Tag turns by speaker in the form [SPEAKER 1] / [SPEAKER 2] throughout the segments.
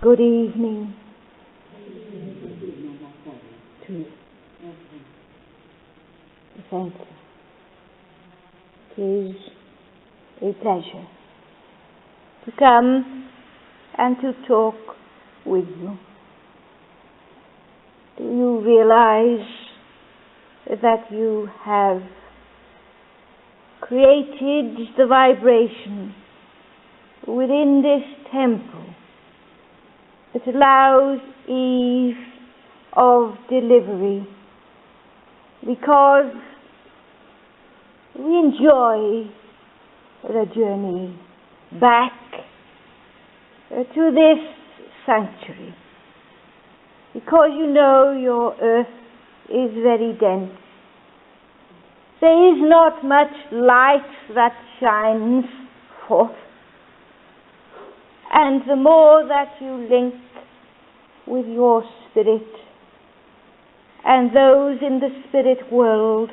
[SPEAKER 1] Good evening to you. Thank you. It is a pleasure to come and to talk with you. Do you realize that you have created the vibration within this temple that allows ease of delivery, because we enjoy the journey back to this sanctuary, because you know your earth is very dense. There is not much light that shines forth, and the more that you link with your spirit and those in the spirit world,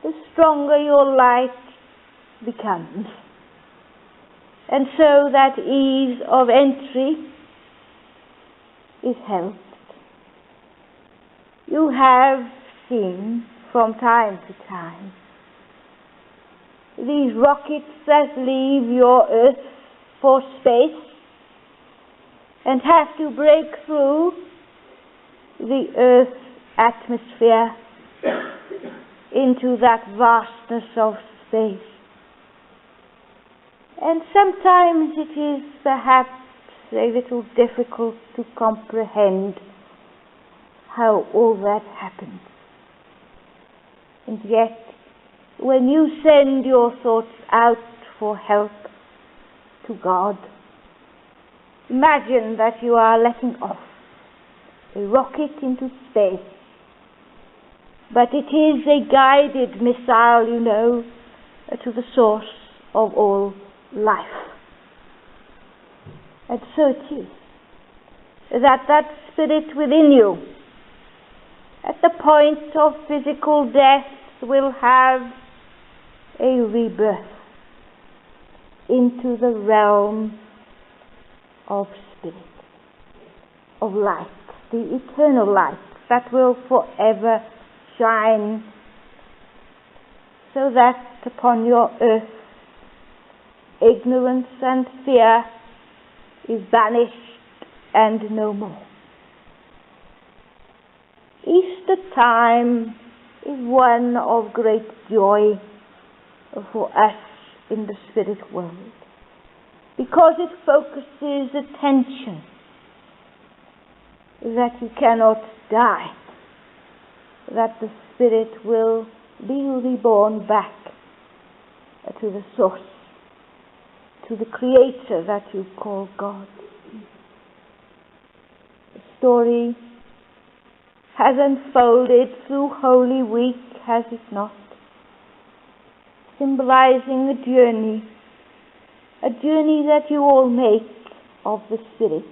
[SPEAKER 1] the stronger your light becomes. And so that ease of entry is helped. You have seen from time to time these rockets that leave your earth for space and have to break through the earth's atmosphere into that vastness of space. And sometimes it is perhaps a little difficult to comprehend how all that happens. And yet, when you send your thoughts out for help to God, imagine that you are letting off a rocket into space, but it is a guided missile, you know, to the source of all life. And so it is that spirit within you, at the point of physical death, will have a rebirth into the realm of spirit, of light, the eternal light that will forever shine, so that upon your earth ignorance and fear is banished and no more. Easter time is one of great joy for us in the spirit world, because it focuses attention that you cannot die, that the spirit will be reborn back to the source, to the creator that you call God. The story has unfolded through Holy Week, has it not? Symbolizing a journey that you all make of the Spirit,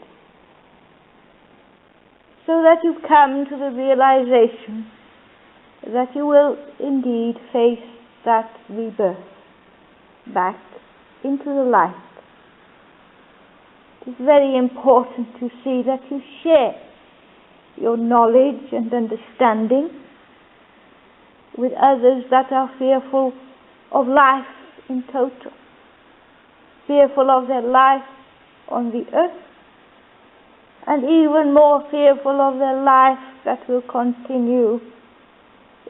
[SPEAKER 1] so that you've come to the realization that you will indeed face that rebirth back into the light. It is very important to see that you share your knowledge and understanding with others that are fearful of life in total, fearful of their life on the earth, and even more fearful of their life that will continue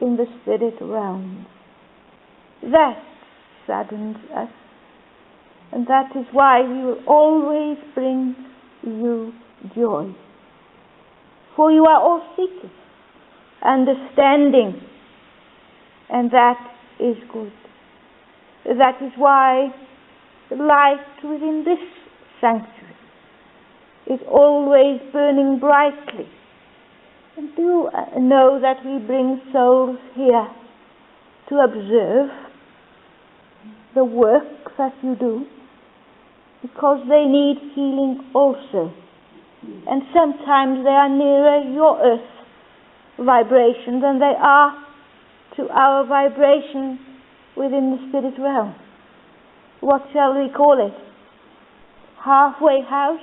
[SPEAKER 1] in the spirit realm. That saddens us, and that is why we will always bring you joy. For you are all seeking understanding, and that is good. That is why the light within this sanctuary is always burning brightly. And do know that we bring souls here to observe the work that you do, because they need healing also. And sometimes they are nearer your earth vibration than they are to our vibration within the spirit realm. What shall we call it? Halfway house?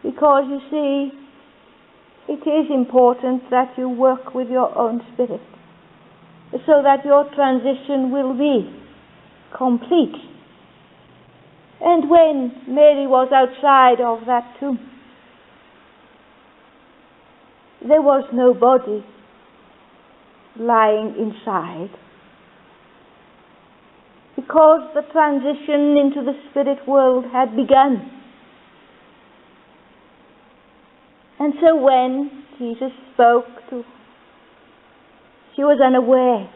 [SPEAKER 1] Because you see, it is important that you work with your own spirit so that your transition will be complete. And when Mary was outside of that tomb, there was no body lying inside, because the transition into the spirit world had begun. And so when Jesus spoke to, she was unaware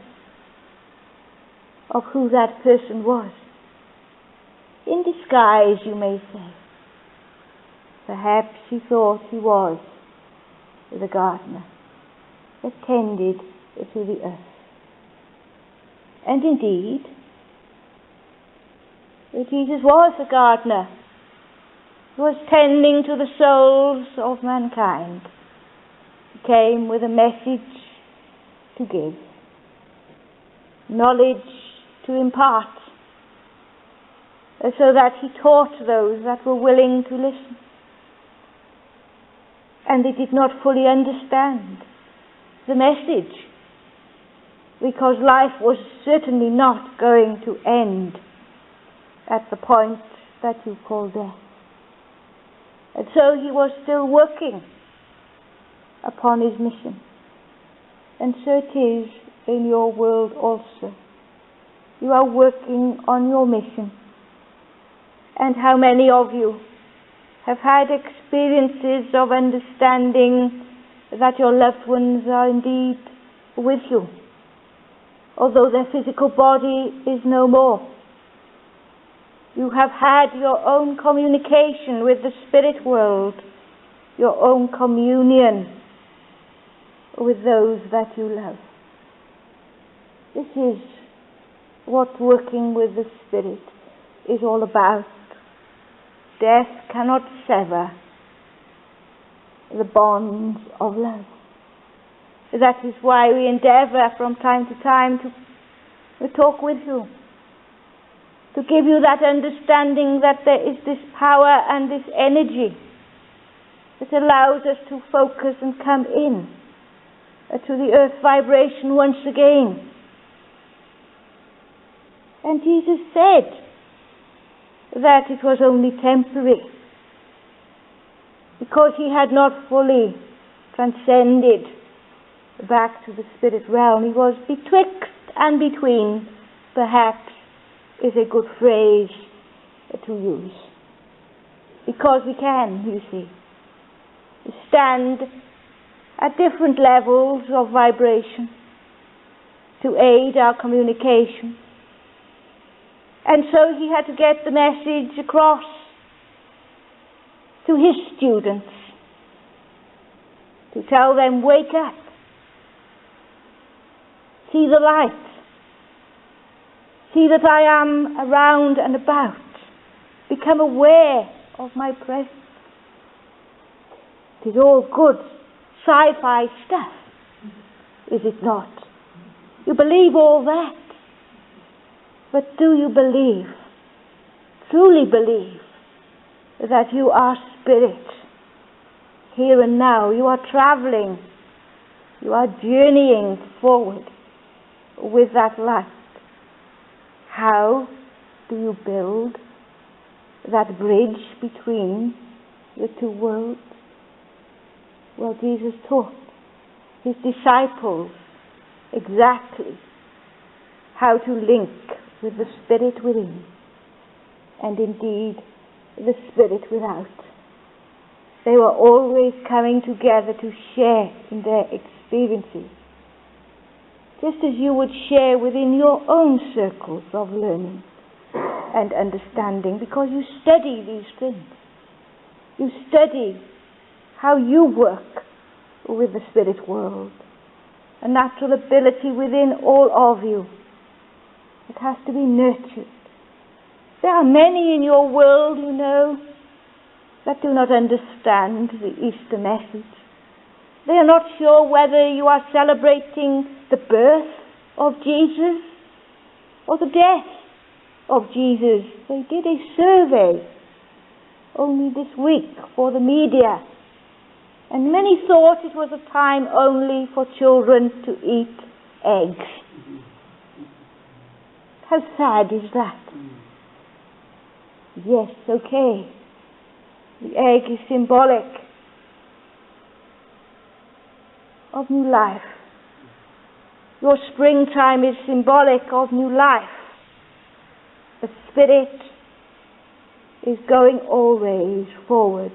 [SPEAKER 1] of who that person was. In disguise, you may say. Perhaps she thought he was the gardener that tended to the earth. And indeed, Jesus was the gardener who was tending to the souls of mankind. He came with a message to give, knowledge to impart, so that he taught those that were willing to listen. And they did not fully understand the message, because life was certainly not going to end at the point that you call death. And so he was still working upon his mission. And so it is in your world also. You are working on your mission. And how many of you have had experiences of understanding that your loved ones are indeed with you, although their physical body is no more? You have had your own communication with the spirit world, your own communion with those that you love. This is what working with the Spirit is all about. Death cannot sever the bonds of love. That is why we endeavor from time to time to talk with you, to give you that understanding that there is this power and this energy that allows us to focus and come in to the earth vibration once again. And Jesus said that it was only temporary, because he had not fully transcended back to the spirit realm. He was betwixt and between, perhaps is a good phrase to use, because we can, you see, stand at different levels of vibration to aid our communication. And so he had to get the message across to his students, to tell them, wake up, see the light, see that I am around and about, become aware of my presence. It is all good sci-fi stuff, is it not? You believe all that. But do you believe, truly believe, that you are spirit? Here and now, you are traveling, you are journeying forward with that light. How do you build that bridge between the two worlds? Well, Jesus taught his disciples exactly how to link with the spirit within, and indeed the spirit without. They were always coming together to share in their experiences, just as you would share within your own circles of learning and understanding, because you study these things. You study how you work with the spirit world, a natural ability within all of you. It has to be nurtured. There are many in your world, you know, that do not understand the Easter message. They are not sure whether you are celebrating the birth of Jesus or the death of Jesus. They did a survey only this week for the media, and many thought it was a time only for children to eat eggs. How sad is that? Yes, okay. The egg is symbolic of new life. Your springtime is symbolic of new life. The Spirit is going always forward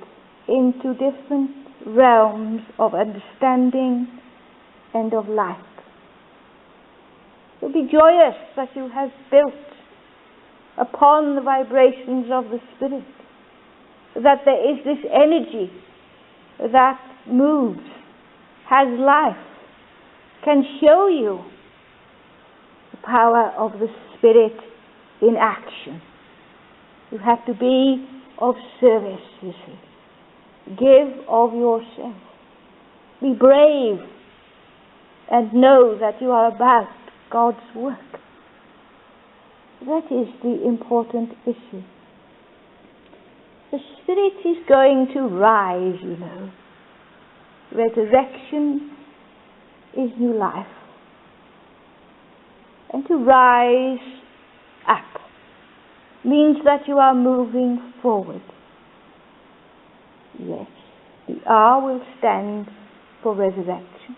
[SPEAKER 1] into different realms of understanding and of light. So be joyous that you have built upon the vibrations of the Spirit, that there is this energy that moves, has life, can show you the power of the Spirit in action. You have to be of service, you see. Give of yourself. Be brave and know that you are about God's work. That is the important issue. The Spirit is going to rise, you know. Resurrection is new life. And to rise up means that you are moving forward. Yes, the R will stand for resurrection.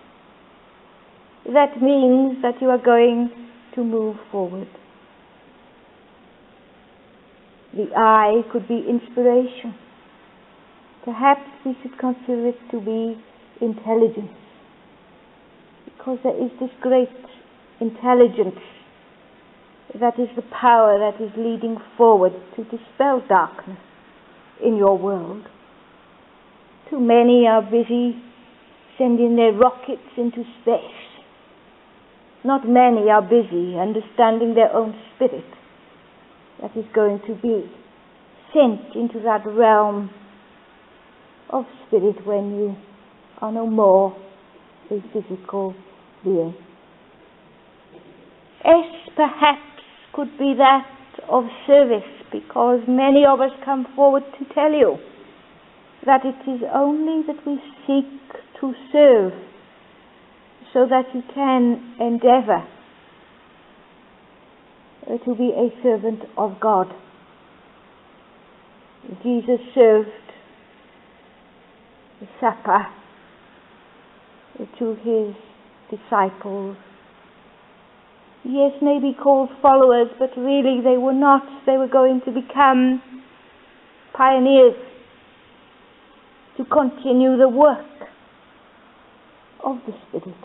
[SPEAKER 1] That means that you are going to move forward. The I could be inspiration. Perhaps we should consider it to be intelligence, because there is this great intelligence that is the power that is leading forward to dispel darkness in your world. Too many are busy sending their rockets into space. Not many are busy understanding their own spirit that is going to be sent into that realm of spirit when you are no more a physical being. S perhaps could be that of service, because many of us come forward to tell you that it is only that we seek to serve so that you can endeavor to be a servant of God. Jesus served the supper to his disciples. Yes, maybe called followers, but really they were not. They were going to become pioneers to continue the work of the Spirit.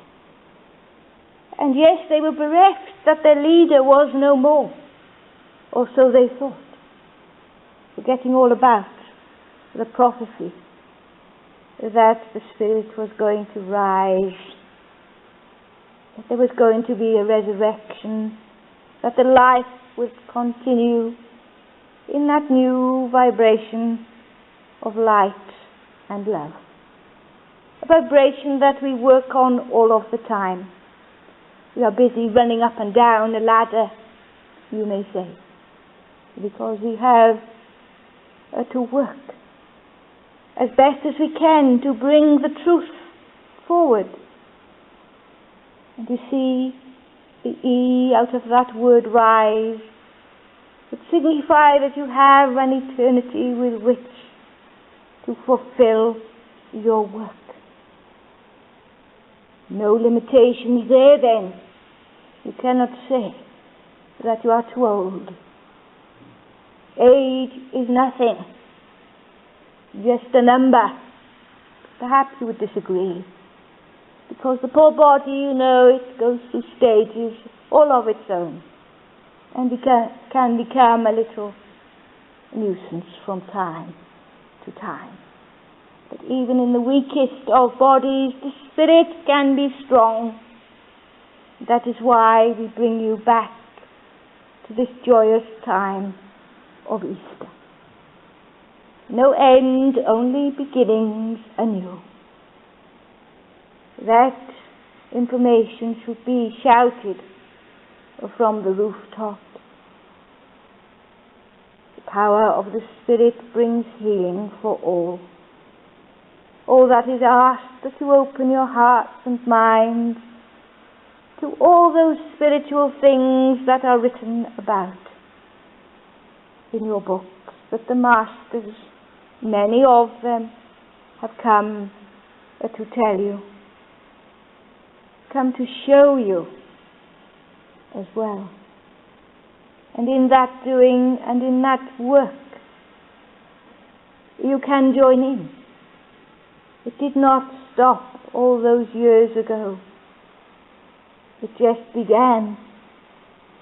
[SPEAKER 1] And yes, they were bereft that their leader was no more, or so they thought, forgetting all about the prophecy that the Spirit was going to rise, that there was going to be a resurrection, that the life would continue in that new vibration of light and love. A vibration that we work on all of the time. We are busy running up and down a ladder, you may say, because we have to work as best as we can to bring the truth forward. And you see, the E out of that word rise would signify that you have an eternity with which to fulfill your work. No limitations there then. You cannot say that you are too old. Age is nothing, just a number. Perhaps you would disagree, because the poor body, you know, it goes through stages all of its own, and can become a little nuisance from time to time. But even in the weakest of bodies, the Spirit can be strong. That is why we bring you back to this joyous time of Easter. No end, only beginnings anew. That information should be shouted from the rooftop. The power of the Spirit brings healing for all. All that is asked, that you open your hearts and minds to all those spiritual things that are written about in your books, that the Masters, many of them, have come to tell you, come to show you as well. And in that doing and in that work, you can join in. It did not stop all those years ago. It just began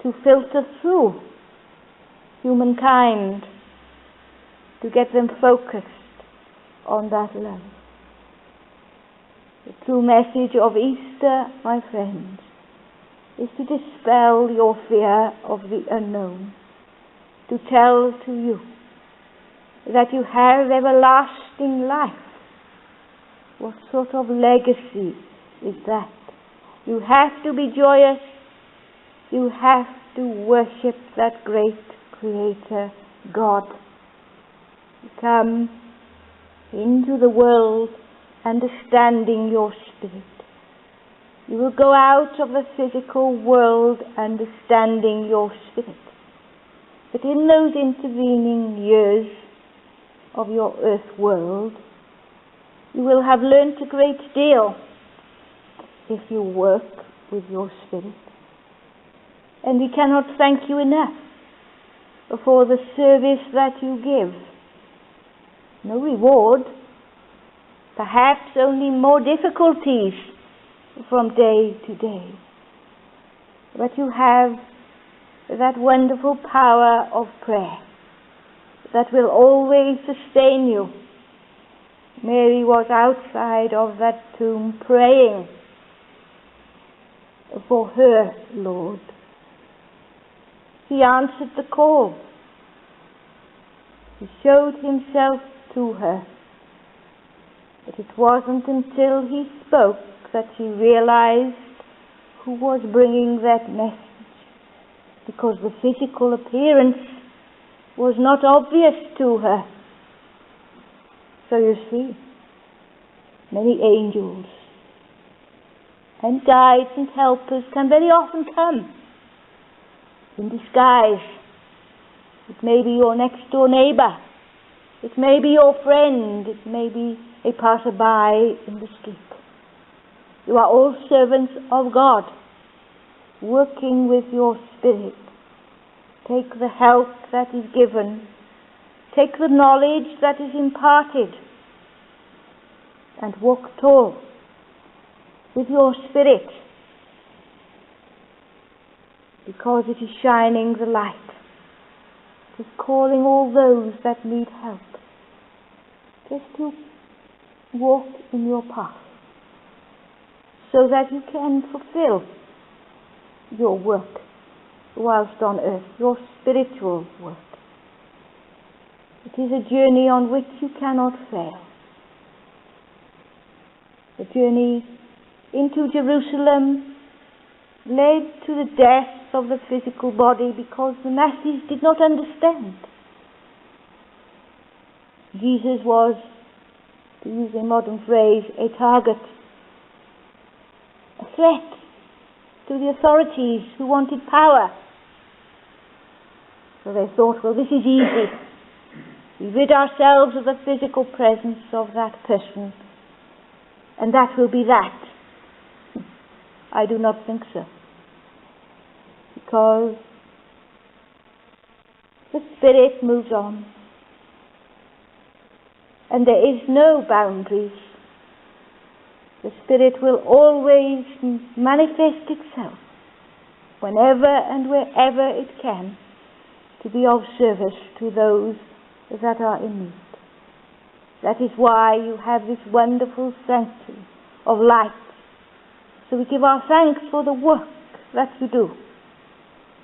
[SPEAKER 1] to filter through humankind to get them focused on that love. The true message of Easter, my friends, is to dispel your fear of the unknown, to tell to you that you have everlasting life. What sort of legacy is that? You have to be joyous. You have to worship that great Creator, God. You come into the world understanding your spirit. You will go out of the physical world understanding your spirit. But in those intervening years of your earth world, you will have learnt a great deal if you work with your spirit. And we cannot thank you enough for the service that you give. No reward, perhaps only more difficulties from day to day. But you have that wonderful power of prayer that will always sustain you. Mary was outside of that tomb praying for her Lord. He answered the call. He showed himself to her. But it wasn't until he spoke that she realized who was bringing that message, because the physical appearance was not obvious to her. So you see, many angels and guides and helpers can very often come in disguise. It may be your next door neighbor. It may be your friend. It may be a passerby in the street. You are all servants of God, working with your spirit. Take the help that is given. Take the knowledge that is imparted. And walk tall with your spirit, because it is shining the light. It is calling all those that need help just to walk in your path, so that you can fulfill your work whilst on earth, your spiritual work. It is a journey on which you cannot fail. The journey into Jerusalem led to the death of the physical body because the masses did not understand. Jesus was, to use a modern phrase, a target, a threat to the authorities who wanted power. So they thought, well, this is easy. We rid ourselves of the physical presence of that person, and that will be that. I do not think so. Because the Spirit moves on. And there is no boundaries. The Spirit will always manifest itself whenever and wherever it can to be of service to those that are in need. That is why you have this wonderful sanctuary of light. So we give our thanks for the work that you do,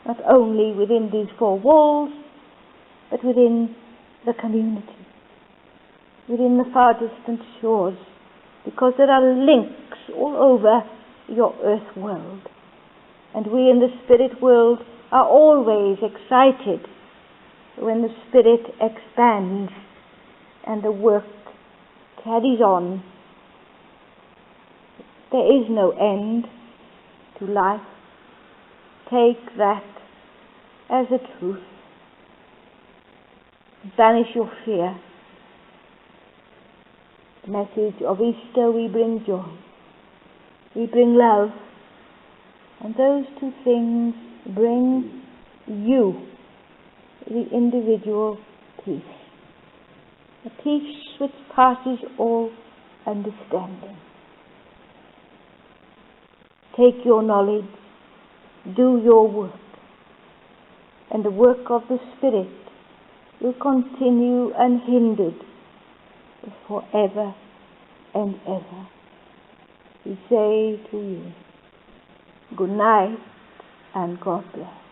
[SPEAKER 1] not only within these four walls, but within the community, within the far distant shores, because there are links all over your earth world. And we in the spirit world are always excited when the Spirit expands and the work carries on. There is no end to life. Take that as a truth. Banish your fear. The message of Easter, we bring joy. We bring love. And those two things bring you the individual peace. A peace which passes all understanding. Take your knowledge, do your work, and the work of the Spirit will continue unhindered forever and ever. We say to you, good night and God bless.